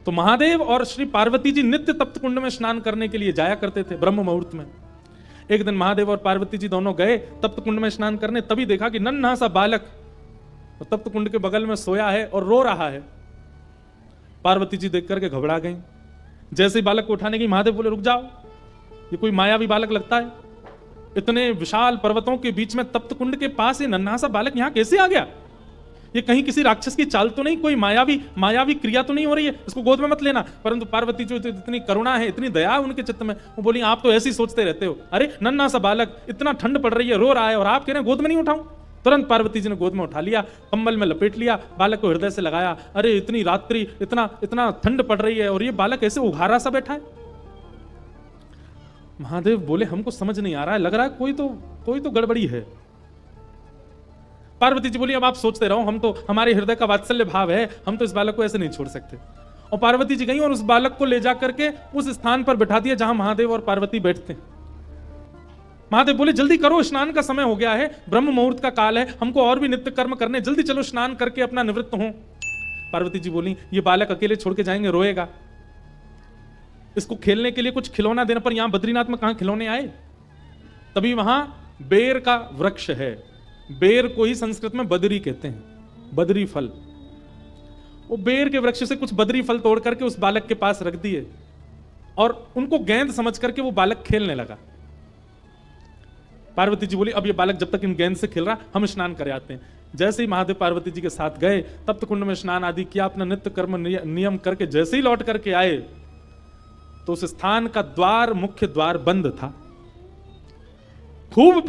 तो महादेव और श्री पार्वती जी नित्य तप्त कुंड में स्नान करने के लिए जाया करते थे ब्रह्म मुहूर्त में। एक दिन महादेव और पार्वती जी दोनों गए तप्त कुंड में स्नान करने, तभी देखा कि नन्हा सा बालक तप्त कुंड के बगल में सोया है और रो रहा है। पार्वती जी देख करके घबरा गई। जैसे ही बालक को उठाने की, महादेव बोले रुक जाओ, ये कोई मायावी बालक लगता है, इतने विशाल पर्वतों के बीच में तप्त कुंड के पास ये नन्हा सा बालक यहां कैसे आ गया? ये कहीं किसी राक्षस की चाल तो नहीं, कोई मायावी क्रिया तो नहीं हो रही है, इसको गोद में मत लेना। परंतु पार्वती जो इतनी करुणा है, इतनी दया है उनके चित्त में, वो बोली आप तो ऐसे ही सोचते रहते हो, अरे नन्हा सा बालक, इतना ठंड पड़ रही है, रो रहा है और आप कह रहे हैं गोद में नहीं उठाऊं। तुरंत पार्वती जी ने गोद में उठा लिया, कंबल में लपेट लिया, बालक को हृदय से लगाया। अरे इतनी रात्रि, इतना ठंड पड़ रही है और ये बालक ऐसे उघारा सा बैठा है। महादेव बोले हमको समझ नहीं आ रहा है, लग रहा है कोई तो गड़बड़ी है। पार्वती जी बोली अब आप सोचते रहो, हम तो, हमारे हृदय का वात्सल्य भाव है, हम तो इस बालक को ऐसे नहीं छोड़ सकते। और पार्वती जी गई और उस बालक को ले जा करके उस स्थान पर बिठा दिया जहां महादेव और पार्वती बैठते। महादेव बोले जल्दी करो, स्नान का समय हो गया है, ब्रह्म मुहूर्त का काल है, हमको और भी नित्य कर्म करने, जल्दी चलो स्नान करके अपना निवृत्त हो। पार्वती जी बोली ये बालक अकेले छोड़ के जाएंगे, रोएगा, इसको खेलने के लिए कुछ खिलौना देने पर, यहां बद्रीनाथ में कहां खिलौने आए? तभी वहां बेर का वृक्ष है, बेर को ही संस्कृत में बदरी कहते हैं, बदरी फल। वो बेर के वृक्ष से कुछ बदरी फल तोड़ करके उस बालक के पास रख दिए और उनको गेंद समझ करके वो बालक खेलने लगा। पार्वती जी बोली अब ये बालक जब तक इन गेंद से खेल रहा, हम स्नान कर आते हैं। जैसे ही महादेव पार्वती जी के साथ गए, तप्त कुंड में स्नान आदि किया, अपना नित्य कर्म नियम करके जैसे ही लौट करके आए तो उस स्थान का द्वार, मुख्य द्वार बंद था। खूब